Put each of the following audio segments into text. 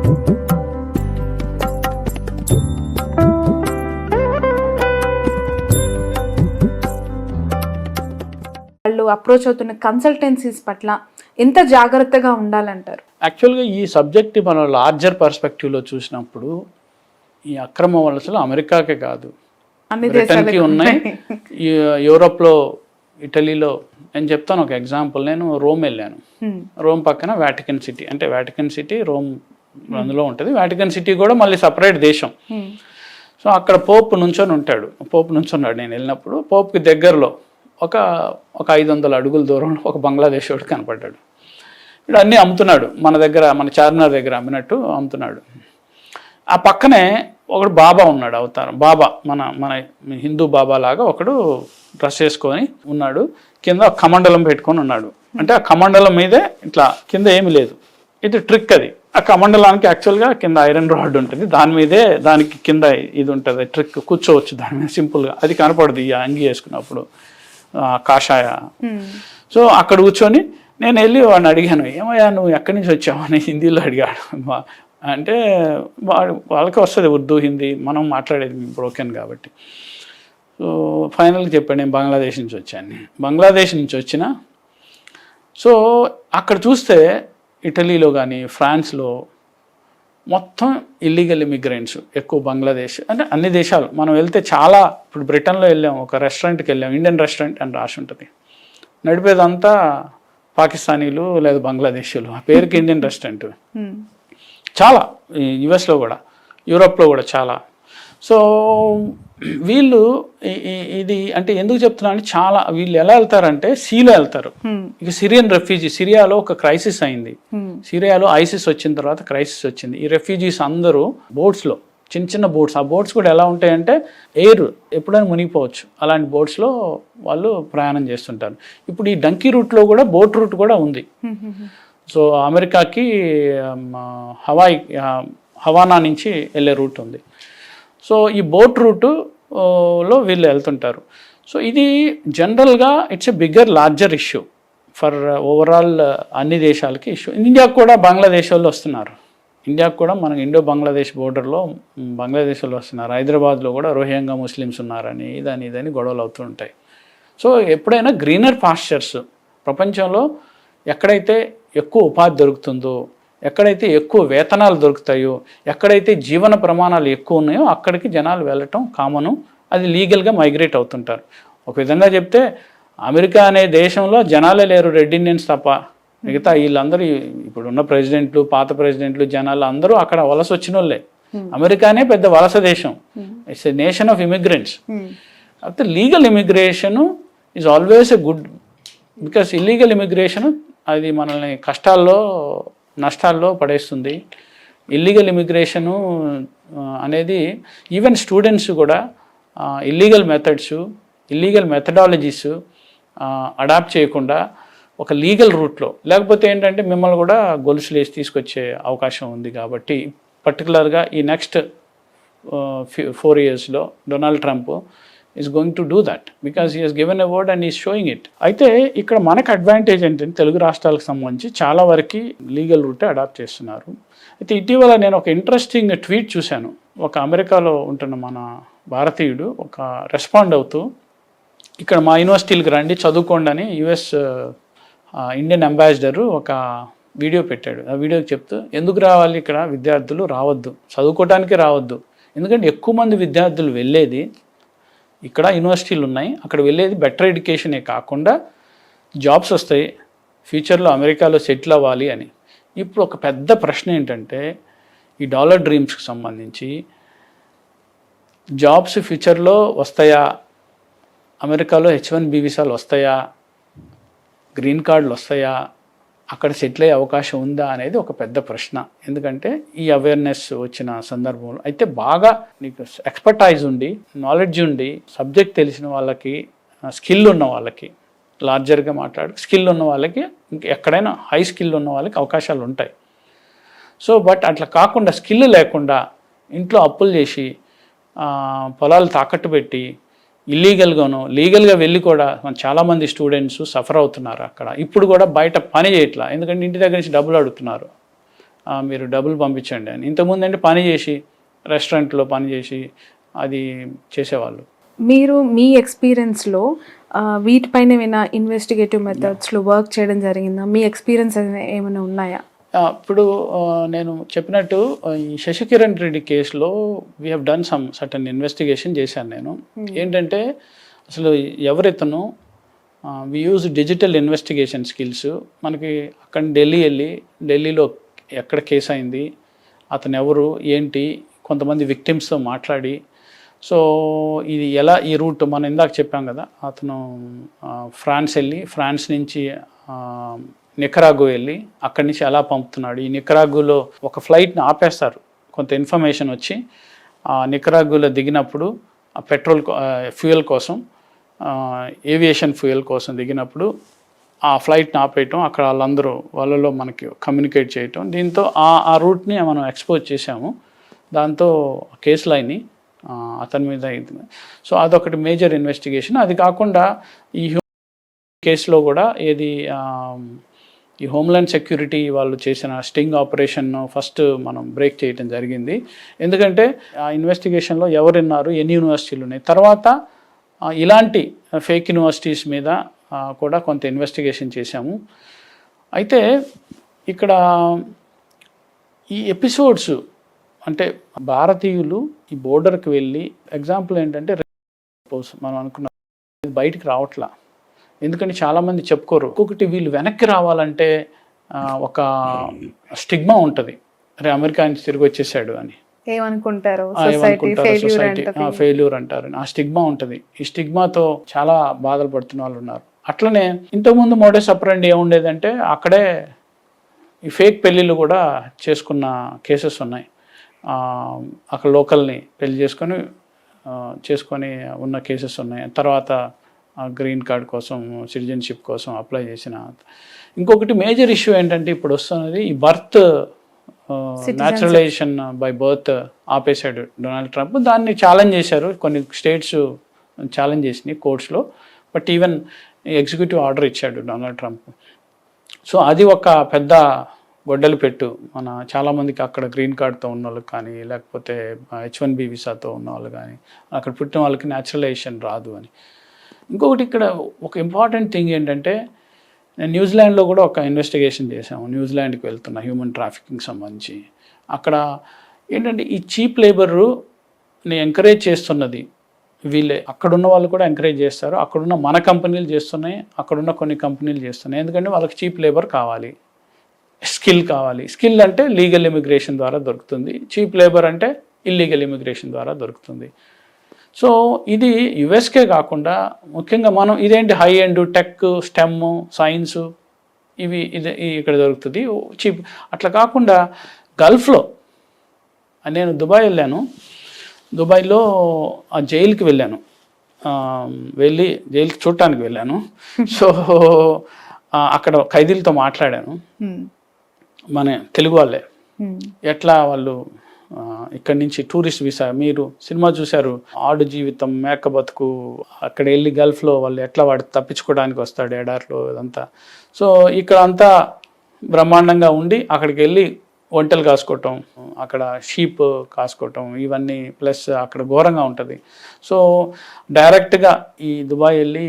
వాళ్ళు అప్రోచ్ అవుతున్న కన్సల్టెన్సీస్ పట్ల ఎంత జాగ్రత్తగా ఉండాలంటారు? యాక్చువల్గా ఈ సబ్జెక్ట్ మనం లార్జర్ పర్స్పెక్టివ్లో చూసినప్పుడు ఈ అక్రమ వలసలు అమెరికాకే కాదు, బ్రిటన్కి ఉన్నాయి, యూరోప్లో, ఇటలీలో. నేను చెప్తాను ఒక ఎగ్జాంపుల్. నేను రోమ్ వెళ్ళాను. రోమ్ పక్కన వాటికన్ సిటీ, అంటే వాటికన్ సిటీ రోమ్ అందులో ఉంటుంది. వాటికన్ సిటీ కూడా మళ్ళీ సపరేట్ దేశం. సో అక్కడ పోప్ నుంచున్నాడు నేను వెళ్ళినప్పుడు. పోప్కి దగ్గరలో ఒక 500 అడుగుల దూరంలో ఒక బంగ్లాదేశ్ వాడు కనపడ్డాడు. ఇక్కడ అన్నీ అమ్ముతున్నాడు, మన చార్మినార్ దగ్గర అమ్మినట్టు అమ్ముతున్నాడు. ఆ పక్కనే ఒకడు బాబా ఉన్నాడు, అవతారం బాబా, మన హిందూ బాబా లాగా ఒకడు డ్రెస్ వేసుకొని ఉన్నాడు. కింద కమండలం పెట్టుకొని ఉన్నాడు. అంటే ఆ కమండలం మీదే ఇట్లా కింద ఏమి లేదు. ఇది ట్రిక్. అది ఆ కమండలానికి యాక్చువల్గా కింద ఐరన్ రాడ్ ఉంటుంది, దానికి కింద ఇది ఉంటుంది, ట్రిక్. కూర్చోవచ్చు దాని మీద సింపుల్గా. అది కనపడదు ఈ అంగి వేసుకున్నప్పుడు, కాషాయ. సో అక్కడ కూర్చొని నేను వెళ్ళి వాడిని అడిగాను, ఏమయ్యా నువ్వు ఎక్కడి నుంచి వచ్చావు అని హిందీలో అడిగాడు. అంటే వాళ్ళకి వస్తుంది ఉర్దూ, హిందీ, మనం మాట్లాడేది బ్రోకెన్ కాబట్టి. సో ఫైనల్గా చెప్పాను, నేను బంగ్లాదేశ్ నుంచి వచ్చాను. బంగ్లాదేశ్ నుంచి వచ్చిన. సో అక్కడ చూస్తే ఇటలీలో కానీ ఫ్రాన్స్లో మొత్తం ఇల్లీగల్ ఇమిగ్రెంట్స్ ఎక్కువ. బంగ్లాదేశ్ అంటే అన్ని దేశాలు మనం వెళ్తే చాలా. ఇప్పుడు బ్రిటన్లో వెళ్ళాం, ఒక రెస్టారెంట్కి వెళ్ళాం, ఇండియన్ రెస్టారెంట్ అని రాసి ఉంటుంది. నడిపేదంతా పాకిస్తానీలు లేదా బంగ్లాదేశీలు. ఆ పేరుకి ఇండియన్ రెస్టారెంట్. చాలా యుఎస్లో కూడా, యూరోప్లో కూడా చాలా. సో వీళ్ళు ఇది అంటే ఎందుకు చెప్తున్నా అంటే, చాలా వీళ్ళు ఎలా వెళ్తారంటే సీలో వెళ్తారు. ఇక సిరియన్ రెఫ్యూజీ, సిరియాలో ఒక క్రైసిస్ అయింది. సిరియాలో ఐసిస్ వచ్చిన తర్వాత క్రైసిస్ వచ్చింది. ఈ రెఫ్యూజీస్ అందరూ బోట్స్లో, చిన్న బోట్స్. ఆ బోట్స్ కూడా ఎలా ఉంటాయంటే ఎయిర్ ఎప్పుడైనా మునిగిపోవచ్చు. అలాంటి బోట్స్లో వాళ్ళు ప్రయాణం చేస్తుంటారు. ఇప్పుడు ఈ డంకీ రూట్లో కూడా బోట్ రూట్ కూడా ఉంది. సో అమెరికాకి హవానా నుంచి వెళ్ళే రూట్ ఉంది. సో ఈ బోట్ రూటులో వీళ్ళు వెళ్తుంటారు. సో ఇది జనరల్గా it's a larger issue for overall అన్ని దేశాలకి ఇష్యూ. ఇండియాకు కూడా బంగ్లాదేశ్ వాళ్ళు వస్తున్నారు. ఇండియాకు కూడా మనకు ఇండో బంగ్లాదేశ్ బోర్డర్లో బంగ్లాదేశ్ వాళ్ళు వస్తున్నారు. హైదరాబాద్లో కూడా రోహింగ్యా ముస్లిమ్స్ ఉన్నారని ఇదని గొడవలు అవుతూ ఉంటాయి. సో ఎప్పుడైనా గ్రీనర్ పాస్చర్స్, ప్రపంచంలో ఎక్కడైతే ఎక్కువ ఉపాధి దొరుకుతుందో, ఎక్కడైతే ఎక్కువ వేతనాలు దొరుకుతాయో, ఎక్కడైతే జీవన ప్రమాణాలు ఎక్కువ ఉన్నాయో అక్కడికి జనాలు వెళ్ళటం కామను. అది లీగల్గా మైగ్రేట్ అవుతుంటారు. ఒక విధంగా చెప్తే అమెరికా అనే దేశంలో జనాలే లేరు, రెడ్ ఇండియన్స్ తప్ప. మిగతా వీళ్ళందరూ ఇప్పుడున్న ప్రెసిడెంట్లు, పాత ప్రెసిడెంట్లు, జనాలు అందరూ అక్కడ వలస వచ్చిన వాళ్ళే. అమెరికానే పెద్ద వలస దేశం. It's a nation of immigrants. అయితే legal immigration is always a good. Because illegal immigration అది మనల్ని కష్టాల్లో, నష్టాల్లో పడేస్తుంది. ఇల్లీగల్ ఇమిగ్రేషను అనేది ఈవెన్ స్టూడెంట్స్ కూడా illegal methods, illegal methodologies adopt చేయకుండా ఒక లీగల్ రూట్లో, లేకపోతే ఏంటంటే మిమ్మల్ని కూడా గొలుసులు వేసి తీసుకొచ్చే అవకాశం ఉంది. కాబట్టి పర్టికులర్గా ఈ నెక్స్ట్ 4 yearsలో Donald Trump is going to do that because he he's given a word and is showing it. అయితే ఇక్కడ మనకు అడ్వాంటేజ్ ఏంటంటే తెలుగు రాష్ట్రాలకు సంబంధించి చాలా వరకు లీగల్ రూటే అడాప్ట్ చేస్తున్నారు. అయితే ఇటీవల నేను ఒక ఇంట్రెస్టింగ్ ట్వీట్ చూశాను. ఒక అమెరికాలో ఉంటున్న మన భారతీయుడు ఒక రెస్పాండ్ అవుతూ, ఇక్కడ మా యూనివర్సిటీలకు రండి చదువుకోండి అని యుఎస్ ఇండియన్ అంబాసిడరు ఒక వీడియో పెట్టాడు. ఆ వీడియోకి చెప్తూ, ఎందుకు రావాలి ఇక్కడ విద్యార్థులు? రావద్దు, చదువుకోవడానికి రావద్దు. ఎందుకంటే ఎక్కువ మంది విద్యార్థులు వెళ్ళేది, ఇక్కడ యూనివర్సిటీలు ఉన్నాయి, అక్కడ వెళ్ళేది బెటర్ ఎడ్యుకేషనే కాకుండా జాబ్స్ వస్తాయి, ఫ్యూచర్లో అమెరికాలో సెటిల్ అవ్వాలి అని. ఇప్పుడు ఒక పెద్ద ప్రశ్న ఏంటంటే, ఈ డాలర్ డ్రీమ్స్కి సంబంధించి జాబ్స్ ఫ్యూచర్లో వస్తాయా? అమెరికాలో H1B వీసాలు వస్తాయా? గ్రీన్ కార్డులు వస్తాయా? అక్కడ సెటిల్ అయ్యే అవకాశం ఉందా అనేది ఒక పెద్ద ప్రశ్న. ఎందుకంటే ఈ అవేర్నెస్ వచ్చిన సందర్భంలో అయితే బాగా నీకు ఎక్స్పర్టైజ్ ఉండి, నాలెడ్జ్ ఉండి, సబ్జెక్ట్ తెలిసిన వాళ్ళకి, స్కిల్ ఉన్న వాళ్ళకి, లార్జర్గా స్కిల్ ఉన్న వాళ్ళకి, ఎక్కడైనా హై స్కిల్ ఉన్న వాళ్ళకి అవకాశాలు ఉంటాయి. సో బట్ అట్లా కాకుండా స్కిల్ లేకుండా ఇంట్లో అప్పులు చేసి పొలాలు తాకట్టు పెట్టి ఇల్లీగల్గాను లీగల్గా వెళ్ళి కూడా చాలామంది స్టూడెంట్స్ సఫర్ అవుతున్నారు అక్కడ. ఇప్పుడు కూడా బయట పని చేయట్లా, ఎందుకంటే ఇంటి దగ్గర నుంచి డబ్బులు అడుగుతున్నారు. మీరు డబ్బులు పంపించండి అని. ఇంతకుముందు అంటే పని చేసి రెస్టారెంట్లో పని చేసి అది చేసేవాళ్ళు. మీరు మీ ఎక్స్పీరియన్స్లో వీటిపైన ఏమైనా ఇన్వెస్టిగేటివ్ మెథడ్స్లో వర్క్ చేయడం జరిగిందా? మీ ఎక్స్పీరియన్స్ ఏమైనా ఉన్నాయా? ఇప్పుడు నేను చెప్పినట్టు ఈ శశికిరణ్ రెడ్డి కేసులో we have done some certain investigation చేశాను నేను. ఏంటంటే అసలు ఎవరితను we use digital investigation skills. మనకి అక్కడ ఢిల్లీలో ఎక్కడ కేసు అయింది, అతను ఎవరు ఏంటి, కొంతమంది విక్టిమ్స్తో మాట్లాడి, సో ఇది ఎలా ఈ రూట్ మనం ఇందాక చెప్పాం కదా, అతను ఫ్రాన్స్ నుంచి నికరాగు వెళ్ళి అక్కడి నుంచి ఎలా పంపుతున్నాడు. ఈ నికరాగులో ఒక ఫ్లైట్ని ఆపేస్తారు, కొంత ఇన్ఫర్మేషన్ వచ్చి నికరాగులో దిగినప్పుడు ఆ ఫ్యూయల్ కోసం, ఏవియేషన్ ఫ్యూయల్ కోసం దిగినప్పుడు ఆ ఫ్లైట్ని ఆపేయటం, అక్కడ వాళ్ళలో మనకి కమ్యూనికేట్ చేయటం, దీంతో ఆ రూట్ని మనం ఎక్స్పోజ్ చేసాము. దాంతో కేసు లైన్ని అతని మీద అయింది. సో అదొకటి మేజర్ ఇన్వెస్టిగేషన్. అది కాకుండా ఈ కేసులో కూడా ఈ హోమ్లాండ్ సెక్యూరిటీ వాళ్ళు చేసిన స్టింగ్ ఆపరేషన్ ఫస్ట్ మనం బ్రేక్ చేయడం జరిగింది. ఎందుకంటే ఆ ఇన్వెస్టిగేషన్లో ఎవరున్నారు, ఎన్ని యూనివర్సిటీలు ఉన్నాయి, తర్వాత ఇలాంటి ఫేక్ యూనివర్సిటీస్ మీద కూడా కొంత ఇన్వెస్టిగేషన్ చేశాము. అయితే ఇక్కడ ఈ ఎపిసోడ్స్ అంటే భారతీయులు ఈ బోర్డర్కి వెళ్ళి, ఎగ్జాంపుల్ ఏంటంటే మనం అనుకున్న బయటికి రావట్లా, ఎందుకంటే చాలామంది చెప్పుకోరు. ఇంకొకటి వీళ్ళు వెనక్కి రావాలంటే ఒక స్టిగ్మా ఉంటుంది, అరే అమెరికా నుంచి తిరిగి వచ్చేసాడు అని ఏమనుకుంటారు, సొసైటీ ఫెయిల్యూర్ అంటారు, ఆ స్టిగ్మా ఉంటుంది. ఈ స్టిగ్మాతో చాలా బాధలు పడుతున్న వాళ్ళు ఉన్నారు. అట్లనే ఇంతకుముందు మోడస్ ఆపరెండి ఏముండేదంటే అక్కడే ఈ ఫేక్ పెళ్ళిళ్ళు కూడా చేసుకున్న కేసెస్ ఉన్నాయి. అక్కడ లోకల్ని పెళ్లి చేసుకొని ఉన్న కేసెస్ ఉన్నాయి. తర్వాత గ్రీన్ కార్డ్ కోసం, సిటిజన్షిప్ కోసం అప్లై చేసిన. ఇంకొకటి మేజర్ ఇష్యూ ఏంటంటే ఇప్పుడు వస్తున్నది ఈ బర్త్ న్యాచురలైజేషన్ బై బర్త్ ఆపేశాడు డొనాల్డ్ ట్రంప్. దాన్ని ఛాలెంజ్ చేశారు, కొన్ని స్టేట్స్ ఛాలెంజ్ చేసినాయి కోర్ట్స్లో, బట్ ఈవెన్ ఎగ్జిక్యూటివ్ ఆర్డర్ ఇచ్చాడు డొనాల్డ్ ట్రంప్. సో అది ఒక పెద్ద గొడ్డలి పెట్టు మన చాలామందికి, అక్కడ గ్రీన్ కార్డ్తో ఉన్న వాళ్ళకి కానీ, లేకపోతే H1B వీసాతో ఉన్న వాళ్ళు కానీ, అక్కడ పుట్టిన వాళ్ళకి న్యాచురలైజేషన్ రాదు అని. ఇంకొకటి ఇక్కడ ఒక ఇంపార్టెంట్ థింగ్ ఏంటంటే, నేను న్యూజిలాండ్లో కూడా ఒక ఇన్వెస్టిగేషన్ చేశాము. న్యూజిలాండ్కి వెళ్తున్న హ్యూమన్ ట్రాఫికింగ్ సంబంధించి అక్కడ ఏంటంటే ఈ చీప్ లేబర్ని ఎంకరేజ్ చేస్తున్నది వీళ్ళే. అక్కడున్న వాళ్ళు కూడా ఎంకరేజ్ చేస్తారు, అక్కడున్న మన కంపెనీలు చేస్తున్నాయి, అక్కడున్న కొన్ని కంపెనీలు చేస్తున్నాయి. ఎందుకంటే వాళ్ళకి చీప్ లేబర్ కావాలి, స్కిల్ కావాలి. స్కిల్ అంటే లీగల్ ఇమిగ్రేషన్ ద్వారా దొరుకుతుంది, చీప్ లేబర్ అంటే ఇల్లీగల్ ఇమిగ్రేషన్ ద్వారా దొరుకుతుంది. సో ఇది యుఎస్కే కాకుండా ముఖ్యంగా మనం ఇదేంటి high end tech, stem, science ఇది ఇక్కడ దొరుకుతుంది చీప్. అట్లా కాకుండా గల్ఫ్లో, నేను దుబాయ్ వెళ్ళాను, దుబాయ్లో ఆ జైలుకి వెళ్ళాను, వెళ్ళి జైలుకి చూడటానికి వెళ్ళాను. సో అక్కడ ఖైదీలతో మాట్లాడాను, మన తెలుగు వాళ్ళే. ఎట్లా వాళ్ళు ఇక్కడి నుంచి టూరిస్ట్ వీసా, మీరు సినిమా చూశారు ఆడు జీవితం మేక బతుకు, అక్కడ వెళ్ళి గల్ఫ్లో వాళ్ళు ఎట్లా వాడు తప్పించుకోవడానికి వస్తాడు ఎడార్లో ఇదంతా. సో ఇక్కడ అంతా బ్రహ్మాండంగా ఉండి అక్కడికి వెళ్ళి వంటలు కాసుకోవటం, అక్కడ షీప్ కాసుకోవటం, ఇవన్నీ ప్లస్ అక్కడ ఘోరంగా ఉంటుంది. సో డైరెక్ట్గా ఈ దుబాయ్ వెళ్ళి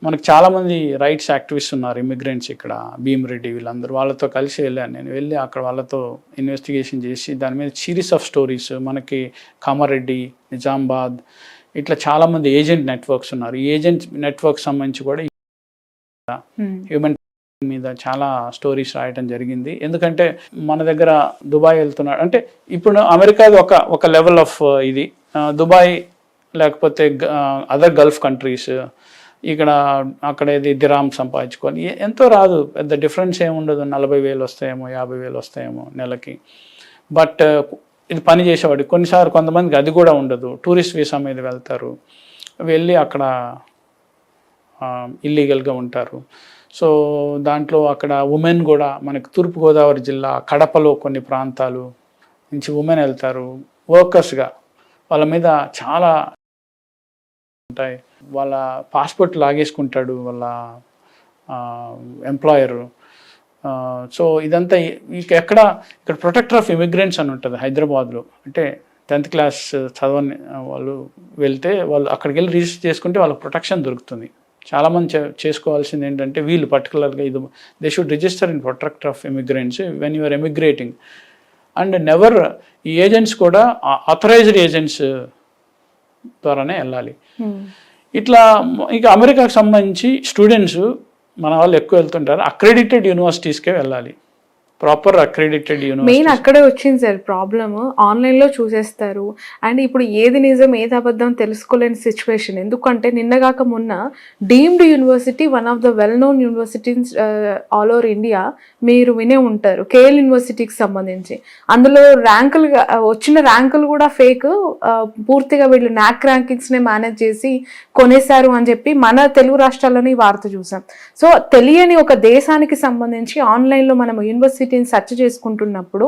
మనకు చాలామంది రైట్స్ యాక్టివిస్ట్ ఉన్నారు, ఇమిగ్రెంట్స్ ఇక్కడ, భీమరెడ్డి వీళ్ళందరూ, వాళ్ళతో కలిసి వెళ్ళాను నేను. వెళ్ళి అక్కడ వాళ్ళతో ఇన్వెస్టిగేషన్ చేసి దాని మీద సిరీస్ ఆఫ్ స్టోరీస్, మనకి కామారెడ్డి, నిజామాబాద్, ఇట్లా చాలామంది ఏజెంట్ నెట్వర్క్స్ ఉన్నారు. ఈ ఏజెంట్ నెట్వర్క్ సంబంధించి కూడా హ్యూమన్ మీద చాలా స్టోరీస్ రాయటం జరిగింది. ఎందుకంటే మన దగ్గర దుబాయ్ వెళ్తున్నాడు అంటే, ఇప్పుడు అమెరికాది ఒక లెవెల్ ఆఫ్ ఇది, దుబాయ్ లేకపోతే అదర్ గల్ఫ్ కంట్రీస్, ఇక్కడ అక్కడ ఏది దిరామ్ సంపాదించుకొని ఎంతో రాదు, పెద్ద డిఫరెన్స్ ఏమి ఉండదు, 40,000 వస్తాయేమో, 50,000 వస్తాయేమో నెలకి. బట్ ఇది పని చేసేవాడు కొన్నిసార్లు కొంతమందికి అది కూడా ఉండదు, టూరిస్ట్ వీసా మీద వెళ్తారు, వెళ్ళి అక్కడ ఇల్లీగల్గా ఉంటారు. సో దాంట్లో అక్కడ ఉమెన్ కూడా, మనకి తూర్పుగోదావరి జిల్లా కడపలో కొన్ని ప్రాంతాలు నుంచి ఉమెన్ వెళ్తారు వర్కర్స్గా, వాళ్ళ మీద చాలా ఉంటాయి. వాళ్ళ పాస్పోర్ట్ లాగేసుకుంటాడు వాళ్ళ ఎంప్లాయరు, సో ఇదంతా ఇక్కడ ప్రొటెక్టర్ ఆఫ్ ఇమిగ్రెంట్స్ అని ఉంటుంది హైదరాబాద్లో. అంటే 10th క్లాస్ చదవని వాళ్ళు వెళ్తే వాళ్ళు అక్కడికి వెళ్ళి రిజిస్టర్ చేసుకుంటే వాళ్ళకి ప్రొటెక్షన్ దొరుకుతుంది. చాలామంది చేసుకోవాల్సింది ఏంటంటే వీళ్ళు పర్టికులర్గా ఇది they should register in protector of immigrants when you're emigrating. And never ఈ ఏజెంట్స్ కూడా ఆథరైజ్డ్ ఏజెంట్స్ ద్వారానే వెళ్ళాలి. ఇట్లా ఇక అమెరికాకు సంబంధించి స్టూడెంట్స్ మన వాళ్ళు ఎక్కువ వెళ్తుంటారు, అక్రెడిటెడ్ యూనివర్సిటీస్కే వెళ్ళాలి, ప్రాపర్ అక్రెడిటెడ్ యూనివర్సిటీ. మెయిన్ అక్కడే వచ్చింది సార్ ప్రాబ్లమ్. ఆన్లైన్లో చూసేస్తారు అండ్ ఇప్పుడు ఏది నిజం ఏది అబద్ధం తెలుసుకోలేని సిచ్యువేషన్. ఎందుకంటే నిన్నగాక మొన్న deemed university, one of the well known universities all over India, మీరు వినే ఉంటారు, కేఎల్ యూనివర్సిటీకి సంబంధించి. అందులో ర్యాంకులు వచ్చిన ర్యాంకులు కూడా ఫేక్, పూర్తిగా వీళ్ళు నాక్ ర్యాంకింగ్స్నే మేనేజ్ చేసి కొనేశారు అని చెప్పి మన తెలుగు రాష్ట్రాల్లోనే ఈ వార్త చూసాం. సో తెలియని ఒక దేశానికి సంబంధించి ఆన్లైన్లో మనం యూనివర్సిటీని సెర్చ్ చేసుకుంటున్నప్పుడు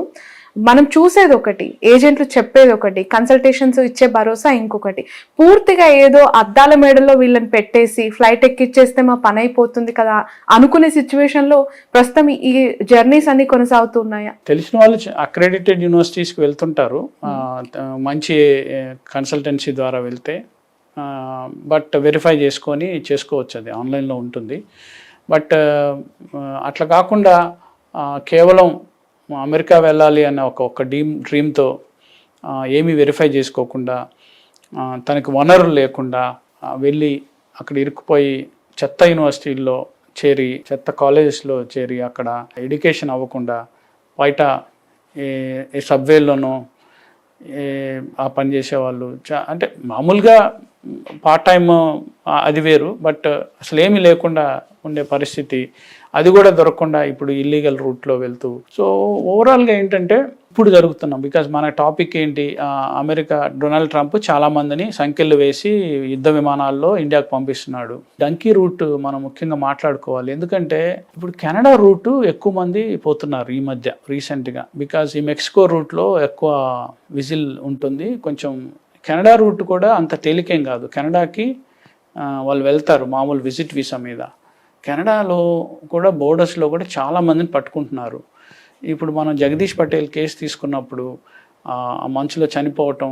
మనం చూసేది ఒకటి, ఏజెంట్లు చెప్పేది ఒకటి, కన్సల్టేషన్స్ ఇచ్చే భరోసా ఇంకొకటి. పూర్తిగా ఏదో అద్దాల మేడలో వీళ్ళని పెట్టేసి ఫ్లైట్ ఎక్కిచ్చేస్తే మా పని అయిపోతుంది కదా అనుకునే సిచ్యువేషన్లో ప్రస్తుతం ఈ జర్నీస్ అన్ని కొనసాగుతున్నాయా? తెలిసిన వాళ్ళు అక్రెడిటెడ్ యూనివర్సిటీస్కి వెళ్తుంటారు మంచి కన్సల్టెన్సీ ద్వారా వెళ్తే, బట్ వెరిఫై చేసుకొని చేసుకోవచ్చు, అది ఆన్లైన్లో ఉంటుంది. బట్ అట్లా కాకుండా కేవలం అమెరికా వెళ్ళాలి అన్న ఒక డ్రీమ్తో ఏమీ వెరిఫై చేసుకోకుండా, తనకి వనరులు లేకుండా వెళ్ళి అక్కడ ఇరుక్కుపోయి చెత్త యూనివర్సిటీల్లో చేరి, చెత్త కాలేజెస్లో చేరి అక్కడ ఎడ్యుకేషన్ అవ్వకుండా బయట ఏ సబ్వేల్లోనో ఆ పని చేసేవాళ్ళు. అంటే మామూలుగా పార్ట్ టైమ్ అది వేరు, బట్ అసలు ఏమీ లేకుండా ఉండే పరిస్థితి, అది కూడా దొరకకుండా ఇప్పుడు ఇల్లీగల్ రూట్లో వెళ్తూ. సో ఓవరాల్గా ఏంటంటే ఇప్పుడు జరుగుతున్నాం, బికాజ్ మన టాపిక్ ఏంటి, అమెరికా డొనాల్డ్ ట్రంప్ చాలా మందిని సంఖ్యలు వేసి యుద్ధ విమానాల్లో ఇండియాకు పంపిస్తున్నాడు. డంకీ రూట్ మనం ముఖ్యంగా మాట్లాడుకోవాలి, ఎందుకంటే ఇప్పుడు కెనడా రూటు ఎక్కువ మంది పోతున్నారు ఈ మధ్య రీసెంట్గా, బికాజ్ ఈ మెక్సికో రూట్లో ఎక్కువ విజిల్ ఉంటుంది. కొంచెం కెనడా రూట్ కూడా అంత తేలికేం కాదు, కెనడాకి వాళ్ళు వెళ్తారు మామూలు విజిట్ వీసా మీద. కెనడాలో కూడా బోర్డర్స్లో కూడా చాలామందిని పట్టుకుంటున్నారు. ఇప్పుడు మనం జగదీష్ పటేల్ కేసు తీసుకున్నప్పుడు ఆ మంచులో చనిపోవటం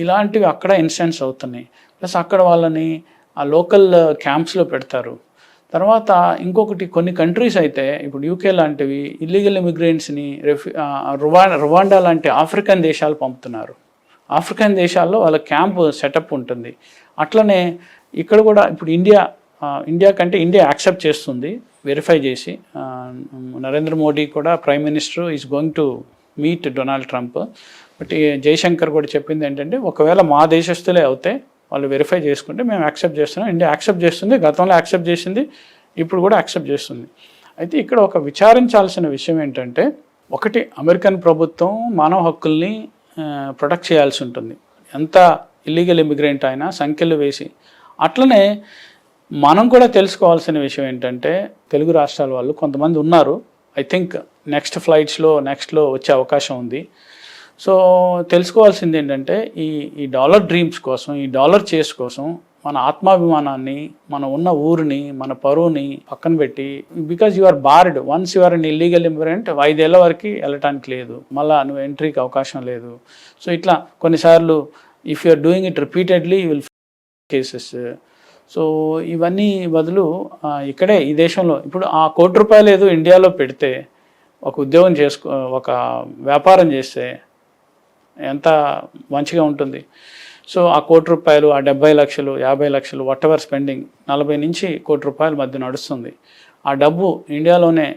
ఇలాంటివి అక్కడ ఇన్సిడెంట్స్ అవుతున్నాయి. ప్లస్ అక్కడ వాళ్ళని ఆ లోకల్ క్యాంప్స్లో పెడతారు. తర్వాత ఇంకొకటి కొన్ని కంట్రీస్ అయితే ఇప్పుడు యూకే లాంటివి ఇల్లీగల్ ఇమిగ్రెంట్స్ని రువాండా లాంటి ఆఫ్రికన్ దేశాలు పంపుతున్నారు. ఆఫ్రికన్ దేశాల్లో వాళ్ళ క్యాంప్ సెటప్ ఉంటుంది. అట్లనే ఇక్కడ కూడా ఇప్పుడు ఇండియా కంటే ఇండియా యాక్సెప్ట్ చేస్తుంది వెరిఫై చేసి. నరేంద్ర మోడీ కూడా prime minister is going to meet Donald Trump. But Jaishankar కూడా చెప్పింది ఏంటంటే ఒకవేళ మా దేశస్తులే అవుతే వాళ్ళు వెరిఫై చేసుకుంటే మేము యాక్సెప్ట్ చేస్తున్నాం, ఇండియా యాక్సెప్ట్ చేస్తుంది, గతంలో యాక్సెప్ట్ చేసింది, ఇప్పుడు కూడా యాక్సెప్ట్ చేస్తుంది. అయితే ఇక్కడ ఒక విచారించాల్సిన విషయం ఏంటంటే, ఒకటి అమెరికన్ ప్రభుత్వం మానవ హక్కుల్ని ప్రొటెక్ట్ చేయాల్సి ఉంటుంది, ఎంత ఇల్లీగల్ ఇమిగ్రెంట్ అయినా సంఖ్యలు వేసి. అట్లనే మనం కూడా తెలుసుకోవాల్సిన విషయం ఏంటంటే, తెలుగు రాష్ట్రాల వాళ్ళు కొంతమంది ఉన్నారు, ఐ థింక్ నెక్స్ట్లో వచ్చే అవకాశం ఉంది. సో తెలుసుకోవాల్సింది ఏంటంటే, ఈ డాలర్ డ్రీమ్స్ కోసం, ఈ డాలర్ చేస్ కోసం మన ఆత్మాభిమానాన్ని, మన ఉన్న ఊరిని, మన పరువుని పక్కన పెట్టి, because you are barred once you are an illegal immigrant, 5 ఏళ్ల వరకు వెళ్ళటానికి లేదు, మళ్ళీ నువ్వు ఎంట్రీకి అవకాశం లేదు. సో ఇట్లా కొన్నిసార్లు if you are doing it repeatedly you will cases. So ఇవన్నీ బదులు ఇక్కడే ఈ దేశంలో ఇప్పుడు ఆ ₹1 ఏదో ఇండియాలో పెడితే, ఒక ఉద్యోగం ఒక వ్యాపారం చేస్తే ఎంత మంచిగా ఉంటుంది. సో ఆ ₹1, ఆ 70 లక్షలు, 50 లక్షలు, వాట్ ఎవర్ స్పెండింగ్, 40 నుంచి ₹1 మధ్య నడుస్తుంది. ఆ డబ్బు ఇండియాలోనే